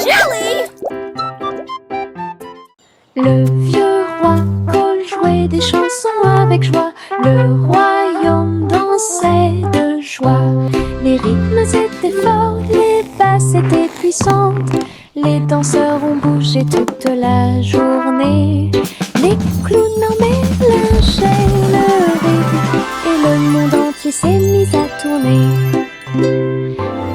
jelly! Le vieux roi Cole jouait des chansons avec joie. Le royaume dansait de joie. Les rythmes étaient forts, les basses étaient puissantes. Les danseurs ont bougé toute la journée. Les clowns en mélangeaient le rythme et le monde entier s'est mis à tourner.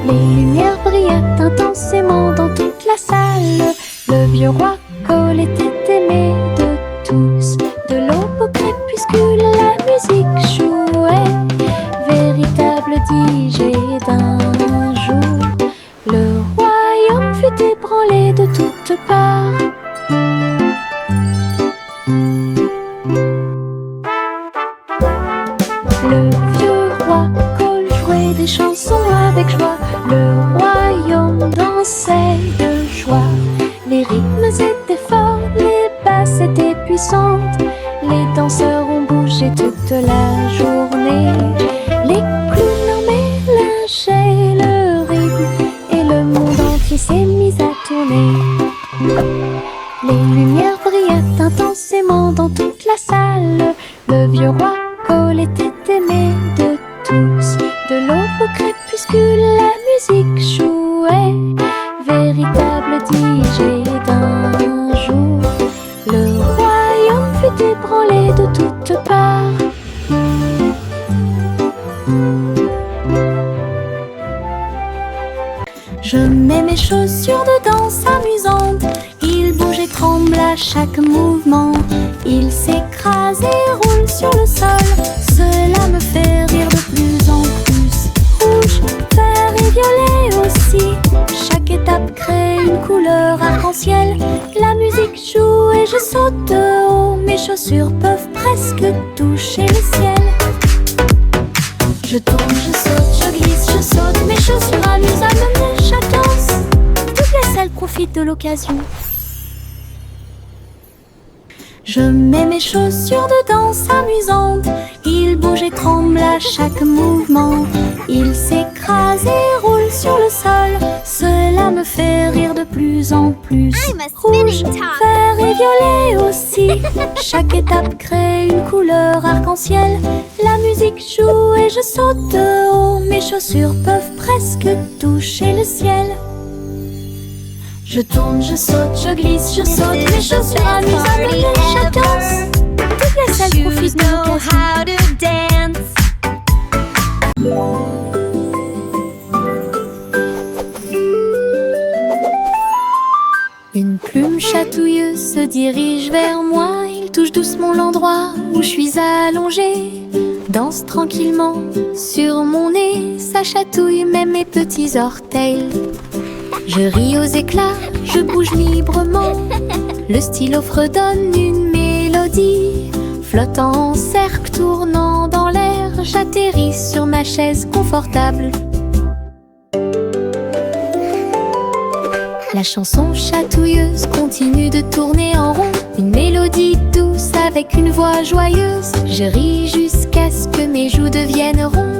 Les lumières brillaient intensément dans toute la salle. Le vieux roi Cole était aimé de tous. De l'aube au crépuscule, la musique jouait. Véritable DJ d'un jour. Le royaume fut ébranlé de toutes parts. Le vieux roi Cole jouait des chansons avec joie. Le royaume dansait de joie. Les rythmes étaient forts, les basses étaient puissantes. Les danseurs ont bougé toute la journée. Les clowns en mélangeaient le rythme et le monde entier s'est mis à tourner. Les lumières brillaient intensément dans toute la salle. Le vieux roi Cole était aimé de tous. De l'aube au crépuscule, la musique jouait. Véritable DJ d'un jour. Le royaume fut ébranlé de toutes parts. Je mets mes chaussures de danse amusantes. Ils bougent et tremblent à chaque mouvement. Ils s'écrasent et roulent sur le sol. Cela me fait rire de plus en plus. Rouge, vert et violet aussi. Chaque étape crée une couleur arc-en-ciel. La musique joue et je saute de haut. Mes chaussures peuvent presque toucher le ciel. Je tourne, je saute, je glisse, je saute. Mes chaussures amusent à mener chaque danse. Toutes les salles profitent de l'occasion. Je mets mes chaussures de danse amusantes. Ils bougent et tremblent à chaque mouvement. Ils s'écrasent et roulent sur le sol. Cela me fait rire de plus en plus. Rouge, vert et violet aussi. Chaque étape crée une couleur arc-en-ciel. La musique joue et je saute de haut. Mes chaussures peuvent presque toucher le ciel. Je tourne, je saute, je glisse, je saute. Mes chaussures amusent à mener chaque danse. Toutes les salles profitent de l'occasion. Une plume chatouilleuse se dirige vers moi. Il touche doucement l'endroit où je suis allongée. Danse tranquillement sur mon nez. Ça chatouille même mes petits orteils. Je ris aux éclats, je bouge librement. Le stylo fredonne une mélodie. Flottant en cercle, tournant dans l'air, j'atterris sur ma chaise confortable. La chanson chatouilleuse continue de tourner en rond. Une mélodie douce avec une voix joyeuse. Je ris jusqu'à ce que mes joues deviennent rondes.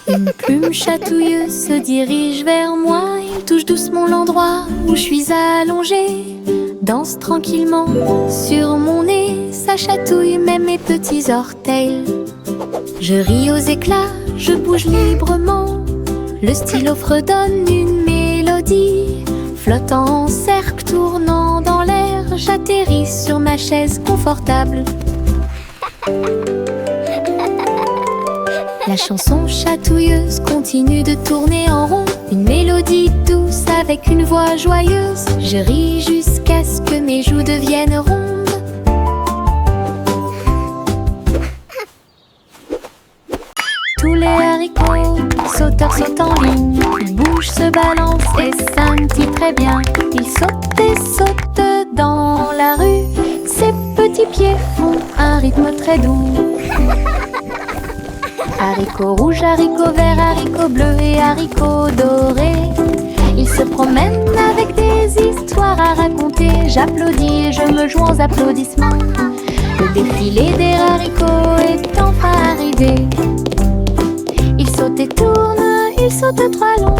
Une plume chatouilleuse se dirige vers moi. Il touche doucement l'endroit où je suis allongée. Danse tranquillement sur mon nez. Ça chatouille même mes petits orteils. Je ris aux éclats, je bouge librement. Le stylo fredonne une mélodie. Flottant en cercle, tournant dans l'air, j'atterris sur ma chaise confortable. La chanson chatouilleuse continue de tourner en rond. Une mélodie douce avec une voix joyeuse. Je ris jusqu'à ce que mes joues deviennent rondes. Tous les haricots, sauteurs sautent en ligne. Ils bougent, se balancent et scintillent très bien. Ils sautent et sautent dans la rue. Ses petits pieds font un rythme très doux. Haricots rouges, haricots verts, haricots bleus et haricots dorés. Ils se promènent avec des histoires à raconter. j'applaudis et je me joins aux applaudissements. Le défilé des haricots est enfin arrivé. Il saute et tourne, il saute trois longs.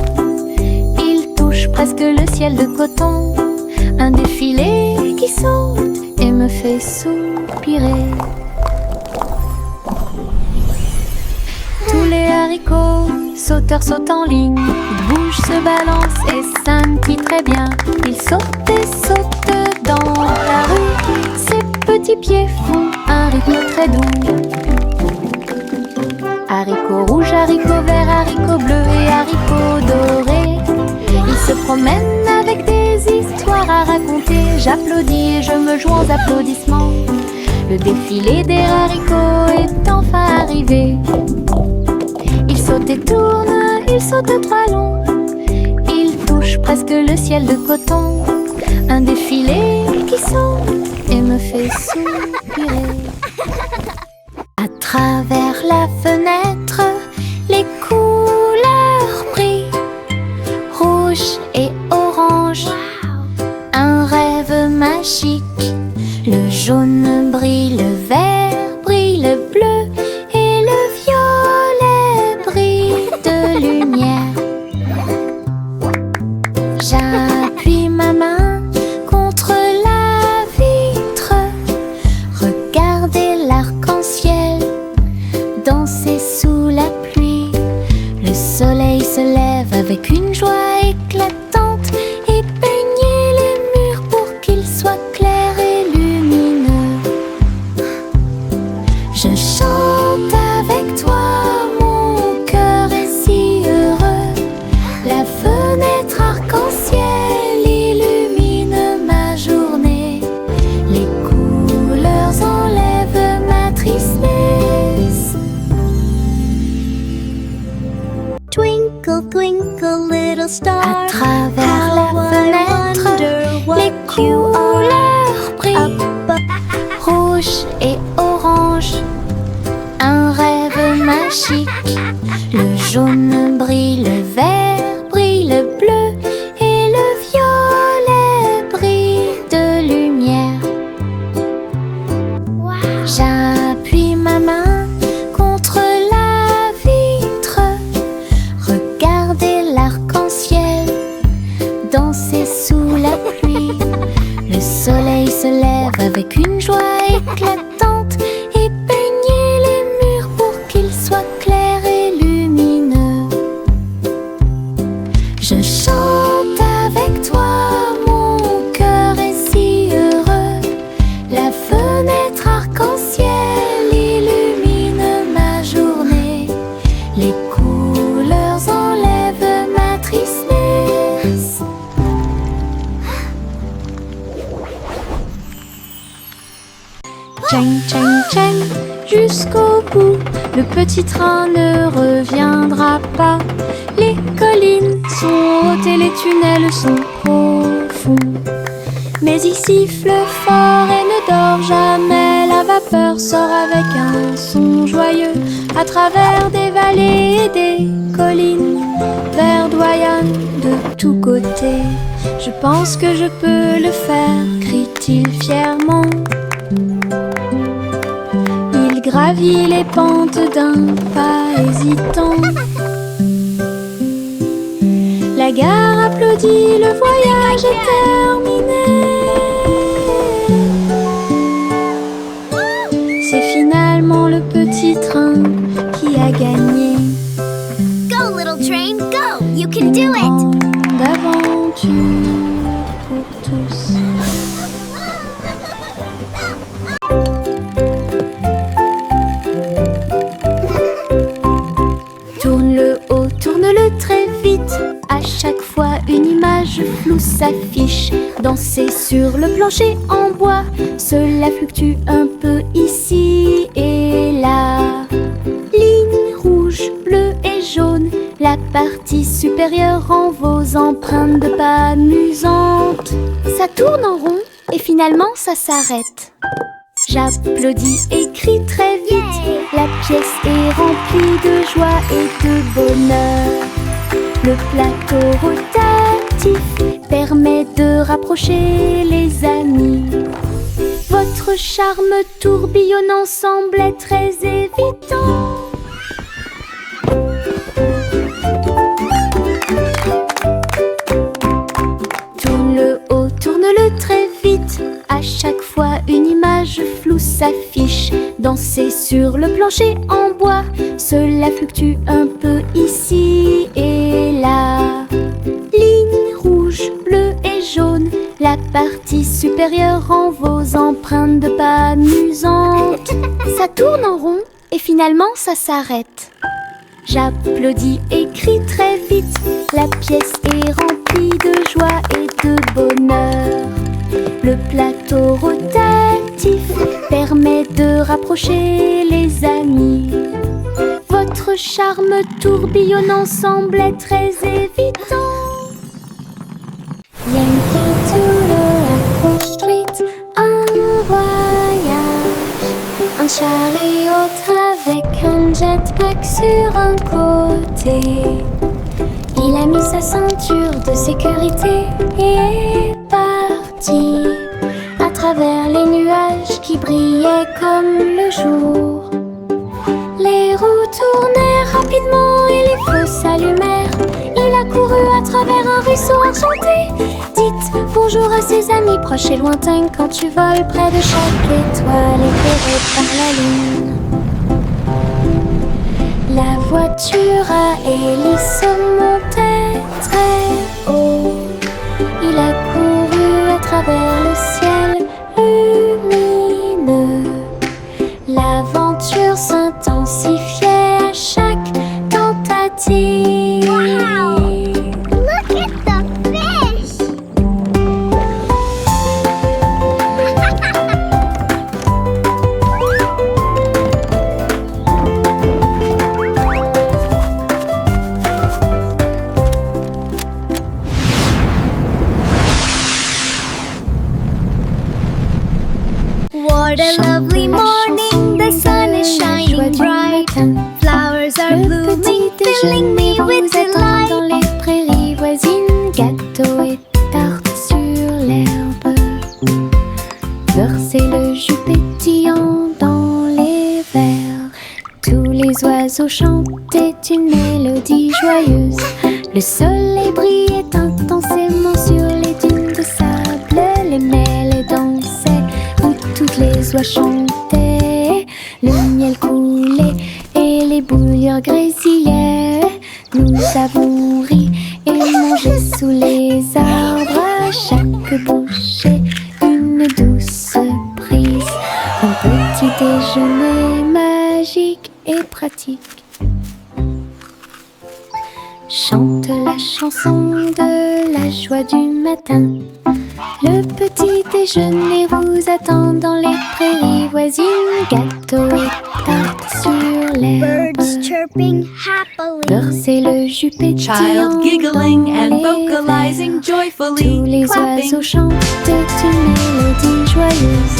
Il touche presque le ciel de coton. Un défilé qui saute et me fait soupirer. Tous les haricots sauteurs sautent en ligne. Ils bougent, se balancent et scintillent très bien. Ils sautent et sautent dans la rue. Ses petits pieds font un rythme très doux. Haricots rouges, haricots verts, haricots bleus et haricots dorés. Ils se promènent avec des histoires à raconter. J'applaudis et je me joins aux applaudissements. Le défilé des haricots est enfin arrivé. Il saute et tourne, il saute trois longs. Il touche presque le ciel de coton. Un défilé qui saute et me fait soupirer. À travers la fenêtre, les couleurs brillent, rouge et orange, un rêve magique. Le jaune brille, le vert brille, le bleu et le violet brillent de lumière. J'appuie ma main contre la vitre. Regardez l'arc-en-ciel danser sous la pluie. Le soleil se lève avec une joie éclatante et peigner les murs pour qu'ils soient clairs et lumineux. Je chante avec toi, mon cœur est si heureux. La fenêtre arc-en-ciel illumine ma journée. Les couleurs enlèvent ma tristesse. Twinkle, twinkle, little star. À travers la fenêtre, les couleurs brillent, rouge et orange, un rêve magique. Le jaune brille, le vert brille, le bleu et le violet brillent de lumière. J'appuie ma main contre la vitre. Regardez l'arc-en-ciel danser sous la pluie. Le soleil se lève avec une joie éclatante et peigner les murs pour qu'ils soient clairs et lumineux. Je chante avec toi, mon cœur est si heureux. La fenêtre arc-en-ciel illumine ma journée. Les couleurs enlèvent ma tristesse. Tchang, tchang, tchang, jusqu'au bout, le petit train ne reviendra pas. Les collines sont hautes et les tunnels sont profonds. Mais il siffle fort et ne dort jamais. La vapeur sort avec un son joyeux à travers des vallées et des collines verdoyant de tous côtés. Je pense que je peux le faire, crie-t-il fièrement. Il gravit les pentes d'un pas hésitant. La gare applaudit, le voyage est terminé. C'est finalement le petit train qui a gagné. Go, little train, go! You can do it! Grande aventure pour tous. Tourne le haut, tourne-le très vite. À chaque fois une image floue s'affiche. Danser sur le plancher en bois, cela fluctue un peu ici et là. Ligne rouge, bleue et jaune, la partie supérieure rend vos empreintes de pas amusantes. Ça tourne en rond et finalement ça s'arrête. J'applaudis et crie très vite. La pièce est remplie de joie et de bonheur. Le plateau rotatif permet de rapprocher les amis. Votre charme tourbillonnant semblait très évident. Tourne-le haut, tourne-le très vite. À chaque fois une image floue s'affiche. Danser sur le plancher en bois, cela fluctue un peu ici et là. Ligne rouge, bleue et jaune, la partie supérieure rend vos empreintes de pas amusantes. Ça tourne en rond et finalement ça s'arrête. J'applaudis et crie très vite. La pièce est remplie de joie et de bonheur. Le plateau rotatif permet de rapprocher les amis. Votre charme tourbillonnant semblait très évident. Yankee Doodle Apple Street, un voyage. Un chariot avec un jetpack sur un côté. Il a mis sa ceinture de sécurité et est parti à travers les nuages qui brillaient comme le jour. Les roues tournèrent rapidement et les feux s'allumèrent. Il a couru à travers un ruisseau enchanté. Dites bonjour à ses amis proches et lointains quand tu voles près de chaque étoile éclairée par la lune. La voiture à hélice montait très haut. Il a couru à travers le ciel lumineux. L'aventure s'intensifiait à chaque tentative. Wow! Look at the fish! What a lovely morning, the sun is shining bright. Flowers are Le petit blooming, filling me déjeuner with vous attend dans delight. les prairies voisines. Gâteaux et tartes sur l'herbe. Versez le jus pétillant dans les verres. Tous les oiseaux chantaient une mélodie joyeuse. Le soleil brillait intensément sur les dunes de sable. Les mêles dansaient où toutes les oies chantaient. Le miel coulait et les bouilloires grésillaient. Nous avons ri et mangé sous les arbres. À chaque bouchée, une douce prise. Un petit déjeuner magique et pratique. Chante la chanson de la joie du matin. Le petit déjeuner vous attend dans les prairies voisines. Gâteaux et tartes sur l'herbe. Birds chirping happily. Versez le jus pétillant Child giggling dans and les vocalizing verres. Tous joyfully, les clapping. oiseaux chantaient une mélodie joyeuse.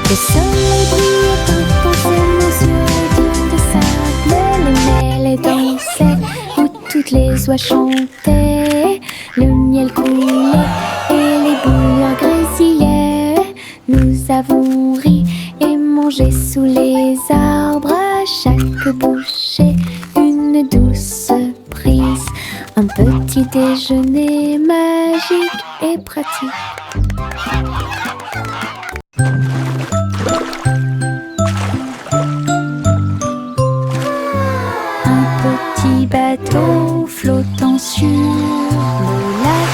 Le soleil brillait intensément sur les dunes de sable. Les mêles dansaient où toutes les oies chantaient. Le miel coulait et les bouilloires grésillaient. Nous avons ri et mangé sous les arbres. À chaque bouchée, une douce prise. Un petit déjeuner magique et pratique. Un petit bateau flottant sur le lac.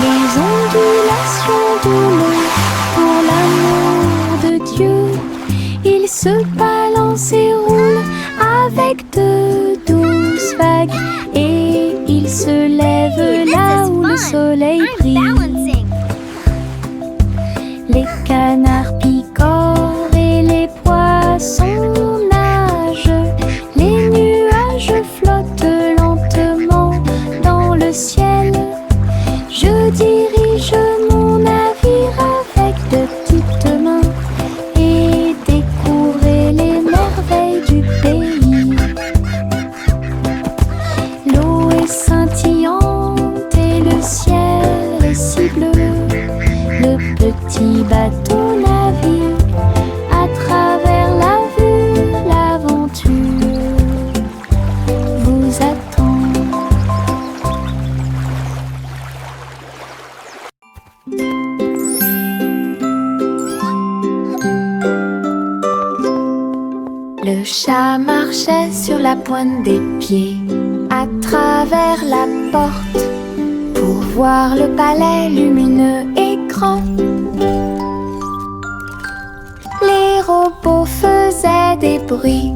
Les ondulations de l'eau, pour l'amour de Dieu. Il se balance et roule avec de douces vagues. Et il se lève Hey, this là is où le fun. soleil I'm brille. balancing. Les canards picorent et les poissons nagent. Les nuages flottent lentement dans le ciel. Je dirige mon navire avec de petites mains et découvrir les merveilles du pays. L'eau est scintillante et le ciel est si bleu. Le petit bateau navigue Le chat marchait sur la pointe des pieds à travers la porte pour voir le palais lumineux et grand. Les robots faisaient des bruits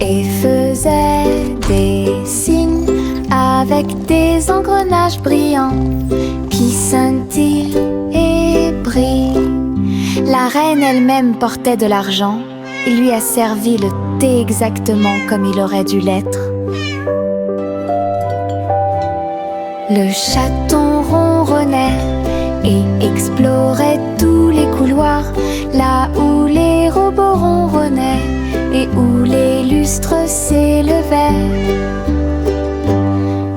et faisaient des signes avec des engrenages brillants qui scintillent et brillent. La reine elle-même portait de l'argent. Il lui a servi le thé exactement comme il aurait dû l'être. Le chaton ronronnait et explorait tous les couloirs, là où les robots ronronnaient et où les lustres s'élevaient.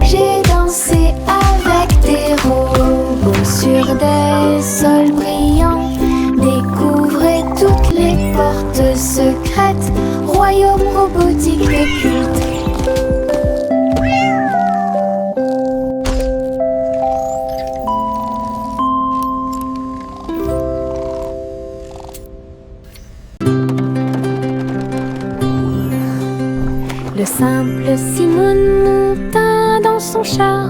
J'ai dansé avec des robots sur des sols brillants, découvrez toutes les portes secrètes, royaume robotique et culte. Le simple Simon monta dans son char,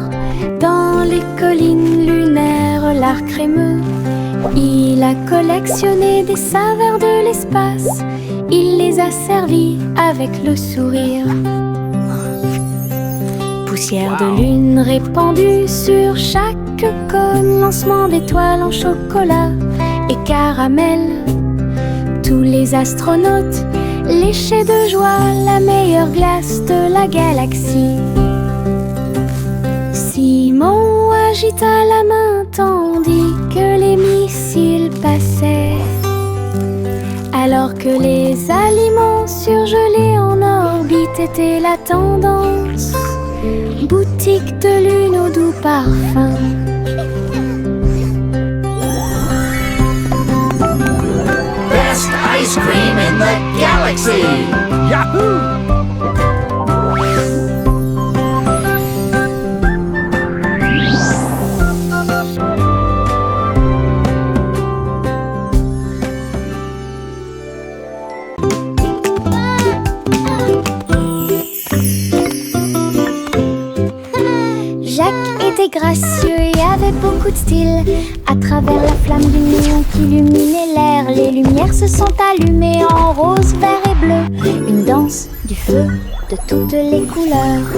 dans les collines lunaires, l'art crémeux. Il a collectionné des saveurs de l'espace, il les a servis avec le sourire. Poussière de lune répandue sur chaque cône, lancement d'étoiles en chocolat et caramel. Tous les astronautes léchaient de joie la meilleure glace de la galaxie. Simon agita la main tandis que les missiles passaient, alors que les aliments surgelés en orbite étaient la tendance. Boutique de lune au doux parfum. Best ice cream in the galaxy! Yahoo! Gracieux et avait beaucoup de style. À travers la flamme du néon qui illuminait l'air, les lumières se sont allumées en rose, vert et bleu. Une danse du feu de toutes les couleurs.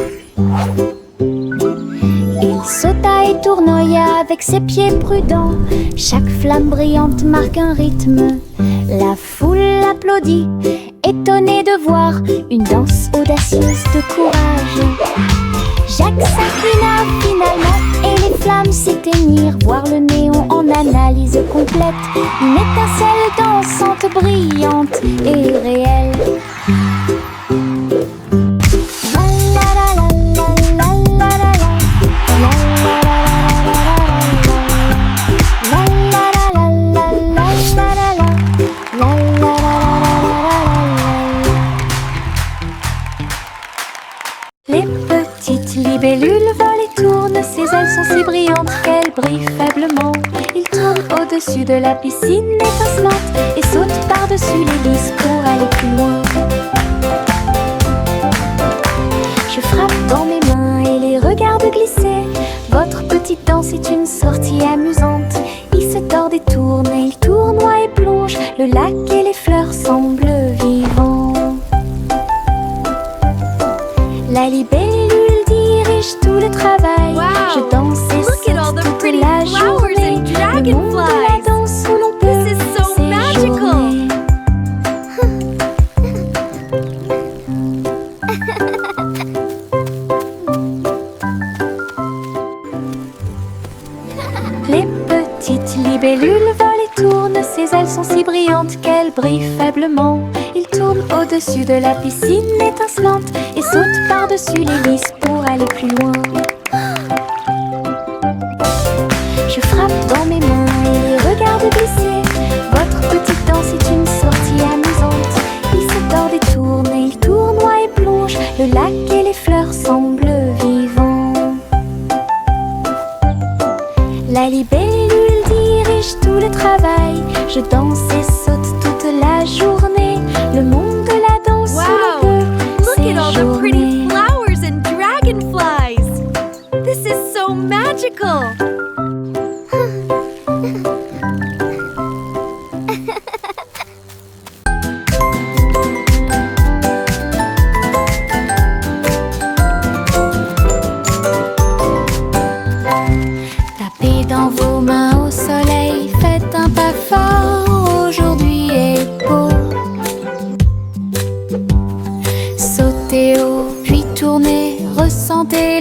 Il sauta et tournoya avec ses pieds prudents. Chaque flamme brillante marque un rythme. La foule applaudit, étonnée de voir une danse audacieuse de courage. Jacques s'inclina finalement et les flammes s'éteignirent. Voir le néon en analyse complète, une étincelle dansante, brillante et réelle. Les petites libellules volent et tournent, ses ailes sont si brillantes qu'elles brillent faiblement. Il tourne au-dessus de la piscine étincelante et saute par-dessus l'hélice pour aller plus loin. Je frappe dans mes mains et les regarde glisser. Votre petite danse est une sortie amusante. Il se tord et tourne et il tournoie et plonge. Le lac et les fleurs semblent vivants. La libellule dirige tout le travail. Wow. Je danse et Look at all saute the toute pretty la flowers journée. and Le monde de la dragonflies. danse où l'on peut This is so magical. séjourner. Les petites libellules volent et tournent, ses ailes sont si brillantes qu'elles brillent faiblement. Il tourne au-dessus de la piscine étincelante et saute par-dessus l'hélice pour aller plus loin. Je frappe dans mes mains et les regarde glisser. Votre petite danse est une sortie amusante. Il se tord et tourne et il tournoie et plonge. Le lac et les fleurs semblent vivants. La libellule dirige tout le travail. Je danse et saute toute la journée. Le monde de la danse où l'on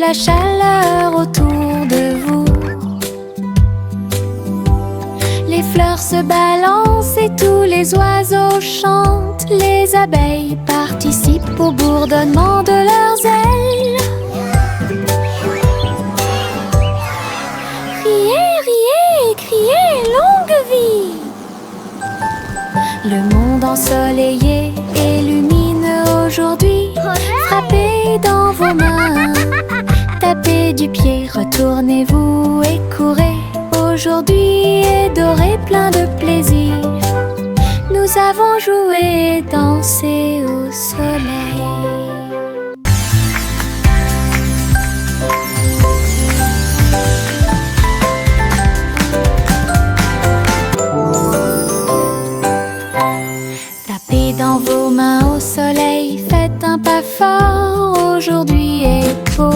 la chaleur autour de vous. Les fleurs se balancent et tous les oiseaux chantent. Les abeilles participent au bourdonnement de leurs ailes. Riez, riez, criez, longue vie! Le monde ensoleillé et lumineux aujourd'hui. Frappez dans vos mains, tapez du pied, retournez-vous et courez. Aujourd'hui est doré, plein de plaisir. Nous avons joué et dansé au soleil. Tapez dans vos mains au soleil, faites un pas fort, aujourd'hui est beau.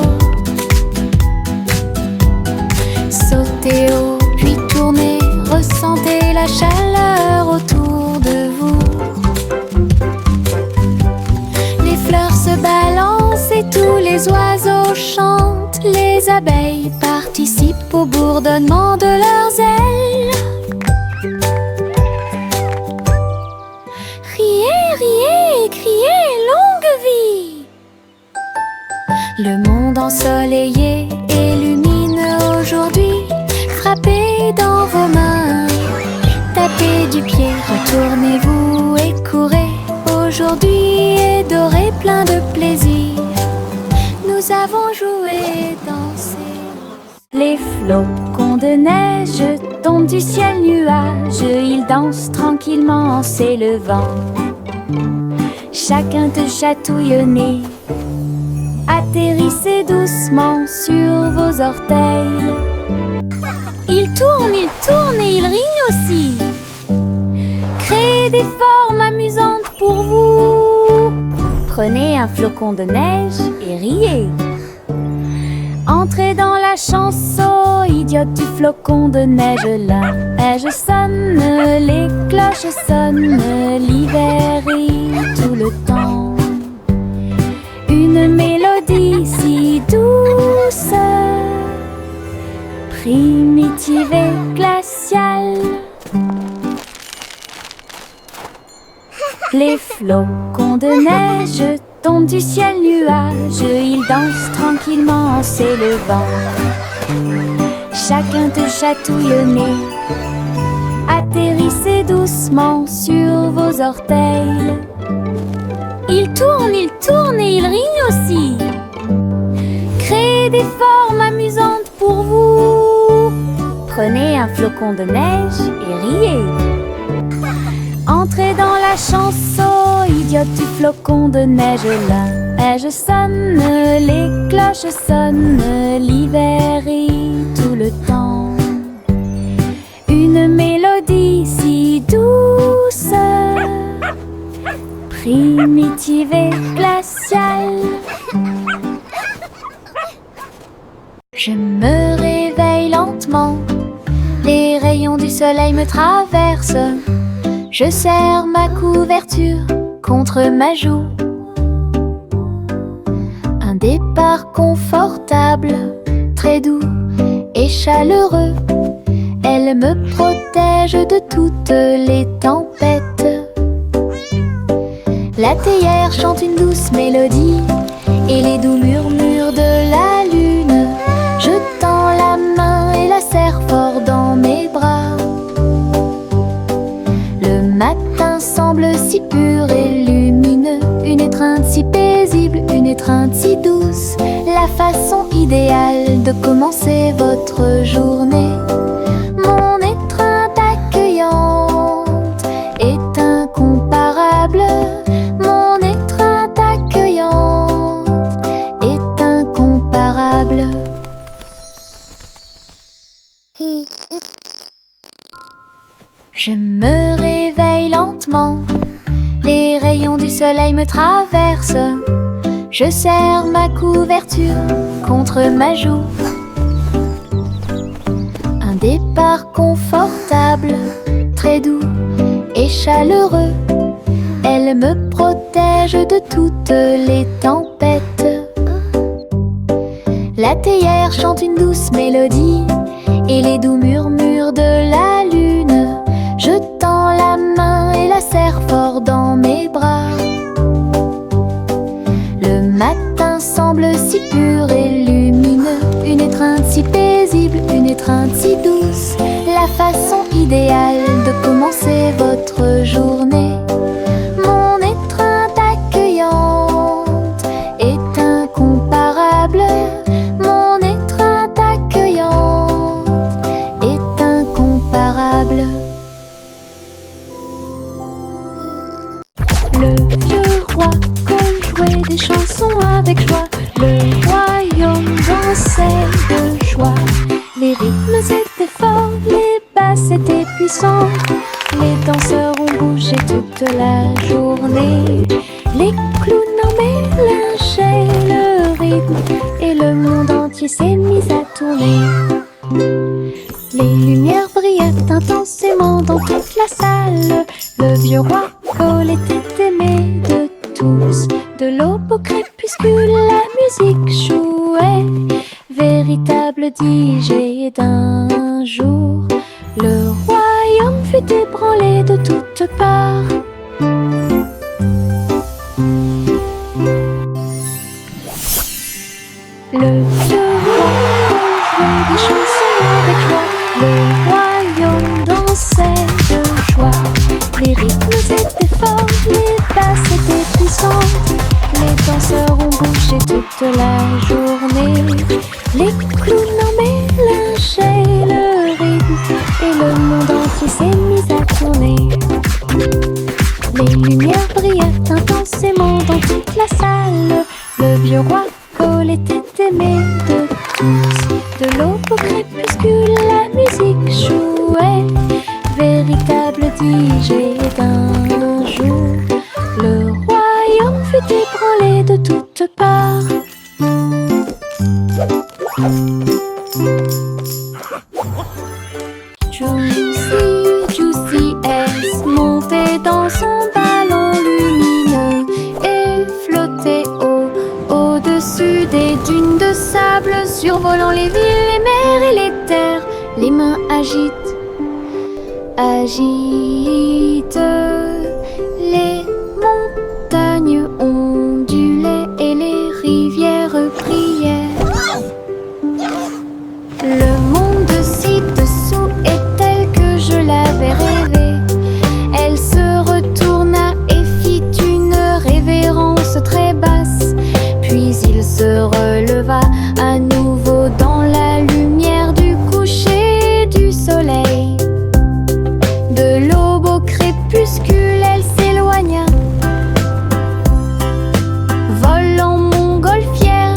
Sautez haut, puis tournez, ressentez la chaleur autour de vous. Les fleurs se balancent et tous les oiseaux chantent. Les abeilles participent au bourdonnement de leurs ailes. Riez, riez, criez, longue vie! Le monde ensoleillé et lumineux aujourd'hui. Frappez dans vos mains, tapez du pied, retournez-vous et courez. Aujourd'hui est doré, plein de plaisir. Nous avons joué et dansé. Les flocons de neige tombent du ciel nuage. Ils dansent tranquillement en s'élevant. Chacun te chatouille au nez. Atterrissez doucement sur vos orteils. Ils tournent et ils rient aussi. Créez des formes amusantes pour vous. Prenez un flocon de neige et riez. Entrez dans la chanson idiote du flocon de neige. La neige sonne, les cloches sonnent, l'hiver rit tout le temps. Une mélodie si douce, primitive et glaciale. Les flocons de neige tombent du ciel nuage. Ils dansent tranquillement en s'élevant. Chacun te chatouille au nez. Atterrissez doucement sur vos orteils. Ils tournent et ils rient aussi. Créez des formes amusantes pour vous. Prenez un flocon de neige et riez. Entrez dans la chanson idiote du flocon de neige. La neige sonne, les cloches sonnent, l'hiver rit tout le temps. Une mélodie si douce, primitive et glaciale. Je me réveille lentement, les rayons du soleil me traversent. Je serre ma couverture contre ma joue. Un départ confortable, très doux et chaleureux. Elle me protège de toutes les tempêtes. La théière chante une douce mélodie et les doux murmures de la lune. Je tends la main et la serre fort dans mes bras. Le matin semble si pur et lumineux, une étreinte si paisible, une étreinte si douce, la façon idéale de commencer votre journée. Mon étreinte accueillante est incomparable. Mon étreinte accueillante est incomparable. Je me réveille lentement, les rayons du soleil me traversent. Je serre ma couverture contre ma joue. Un départ confortable, très doux et chaleureux. Elle me protège de toutes les tempêtes. La théière chante une douce mélodie et les doux murmures de la lune. Je tends la main et la serre fort dans mes bras. Le matin semble si pur et lumineux, une étreinte si paisible, une étreinte si douce, la façon idéale de commencer votre journée. Mon étreinte accueillante est incomparable. Mon étreinte accueillante est incomparable. Le vieux roi Cole jouait des chansons avec joie. Le royaume dansait de joie. Les rythmes étaient forts, les basses étaient puissantes. Les danseurs ont bougé toute la journée. Les clowns en mélangeaient le rythme et le monde entier s'est mis à tourner. Les lumières brillaient intensément dans toute la salle. Le vieux roi Cole était aimé de tous. De l'aube au crépuscule, la musique jouait. Véritable DJ d'un jour, le royaume fut ébranlé de toutes parts. Le vieux roi jouait des chansons avec joie. Le royaume dansait de joie. Les rythmes étaient forts, les basses étaient puissantes. Les danseurs ont bougé toute la journée. Les clowns en mélangeaient le rythme et le monde entier s'est mis à tourner. Les lumières brillaient intensément dans toute la salle. Le vieux roi Cole était aimé de tous. De l'aube au crépuscule, la musique jouait. Véritable DJ d'un jour, le royaume fut ébranlé de toutes parts. Juicy, Juicy S montait dans son ballon lumineux et flottait au-dessus des dunes de sable, survolant les villes, les mers et les terres. Les mains agitent les montagnes ondulaient et les rivières priaient. Le monde ci-dessous est tel que je l'avais rêvé. Elle se retourna et fit une révérence très basse. Puis il se releva à nouveau dans la lumière du coucher du soleil. De l'aube au crépuscule, elle s'éloigna, volant montgolfière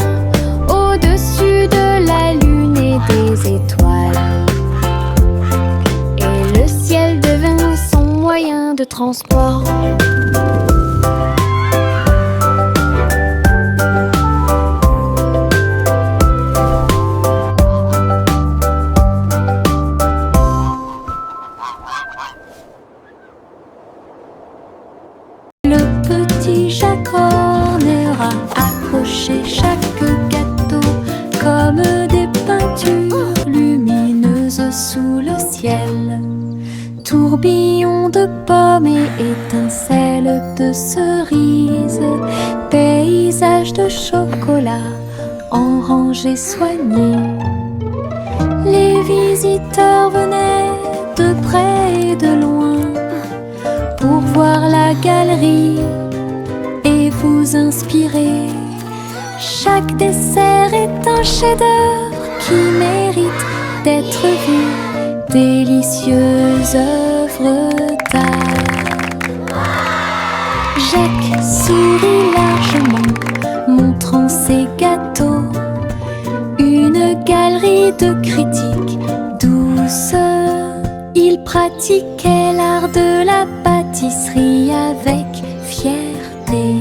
au-dessus de la lune et des étoiles. Et le ciel devint son moyen de transport. Le petit Jacques Horner a accroché chaque gâteau comme des peintures lumineuses sous le ciel. Tourbillon de pommes et étincelles de cerises, paysage de chocolat en rangées soignées. Les visiteurs venaient de près et de loin pour voir la galerie et vous inspirer. Chaque dessert est un chef-d'œuvre qui mérite d'être vu. Délicieuses œuvres d'art. Jacques sourit largement, montrant ses gâteaux. Une galerie de critiques douce. Il pratiquait l'art de la pâtisserie avec fierté.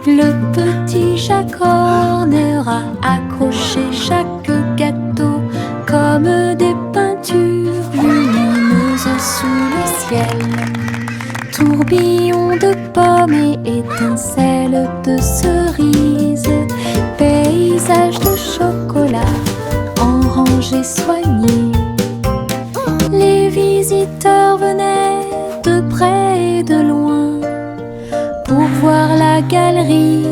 Le petit Jacques Horner a accroché chaque gâteau comme des peintures lumineuses sous le ciel. Tourbillon de pommes et étincelles de cerises, visiteurs venaient de près et de loin pour voir la galerie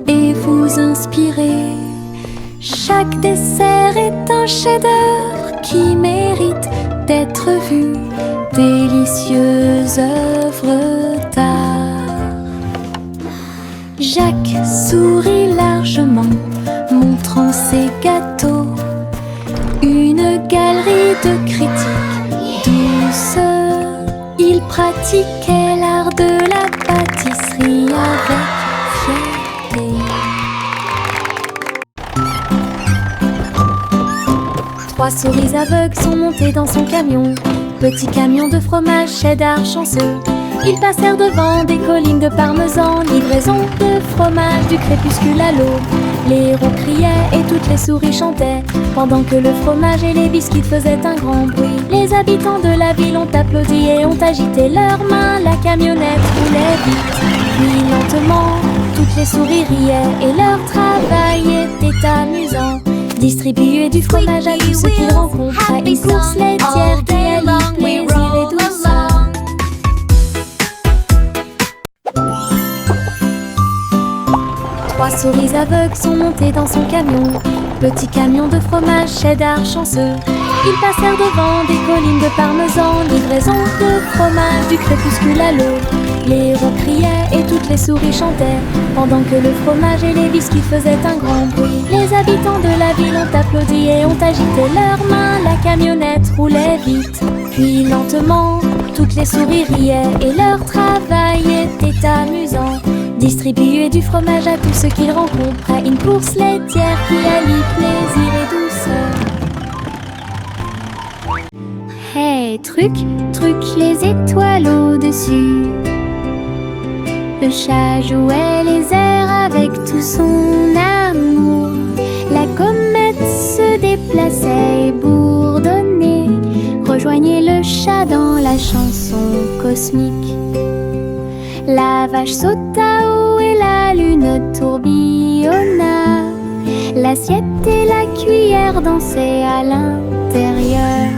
et vous inspirer. Chaque dessert est un chef-d'œuvre qui mérite d'être vu, délicieuses œuvres d'art. Jacques sourit largement, montrant ses gâteaux. Une galerie de critiques douce. Il pratiquait l'art de la pâtisserie avec fierté. 3 souris aveugles sont montées dans son camion. Petit camion de fromage cheddar chanceux. Ils passèrent devant des collines de parmesan. Livraison de fromage du crépuscule à l'aube. Les héros criaient et toutes les souris chantaient, pendant que le fromage et les biscuits faisaient un grand bruit. Les habitants de la ville ont applaudi et ont agité leurs mains. La camionnette roulait vite, puis lentement. Toutes les souris riaient et leur travail était amusant. Distribuer du fromage à tous ceux qu'ils rencontrent à une course laitière qui allie plaisir et douceur. Trois souris aveugles sont montées dans son camion. Petit camion de fromage cheddar chanceux. Ils passèrent devant des collines de parmesan. Livraison de fromage du crépuscule à l'aube. Les héros criaient et toutes les souris chantaient, pendant que le fromage et les biscuits faisaient un grand bruit. Les habitants de la ville ont applaudi et ont agité leurs mains. La camionnette roulait vite, puis lentement. Toutes les souris riaient et leur travail était amusant. Distribuer du fromage à tous ceux qu'ils rencontrent à une course laitière qui allie plaisir et douceur. Hey, truc, truc, les étoiles au-dessus. Le chat jouait les airs avec tout son amour. La comète se déplaçait et bourdonnait. Rejoignez le chat dans la chanson cosmique. La vache sauta haut et la lune tourbillonna. L'assiette et la cuillère dansaient à l'intérieur.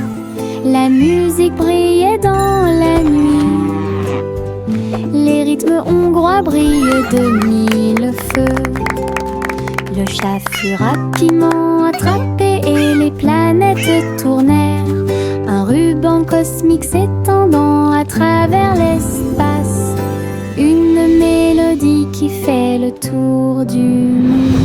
La musique brillait dans la nuit. Les rythmes hongrois brillent de mille feux. Le chat fut rapidement attrapé et les planètes tournèrent. Un ruban cosmique s'étendant à travers l'espace. Une mélodie qui fait le tour du monde.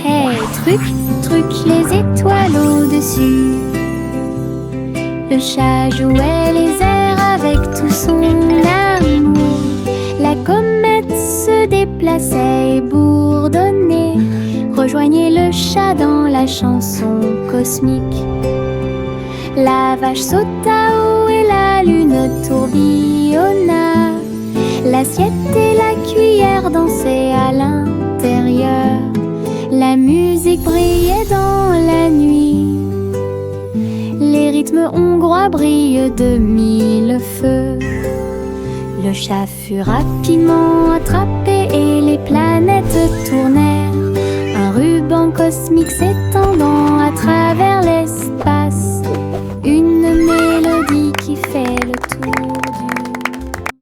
Hey, truc, truc, les étoiles au-dessus. Le chat jouait les airs avec tout son amour. La comète se déplaçait et bourdonnait. Rejoignez le chat dans la chanson cosmique. La vache sauta haut et la lune tourbillonna. L'assiette et la cuillère dansaient à l'intérieur. La musique brillait dans la nuit. Les rythmes hongrois brillent de mille feux. Le chat fut rapidement attrapé et les planètes tournèrent. Un ruban cosmique s'étendant à travers l'espace. Une mélodie qui fait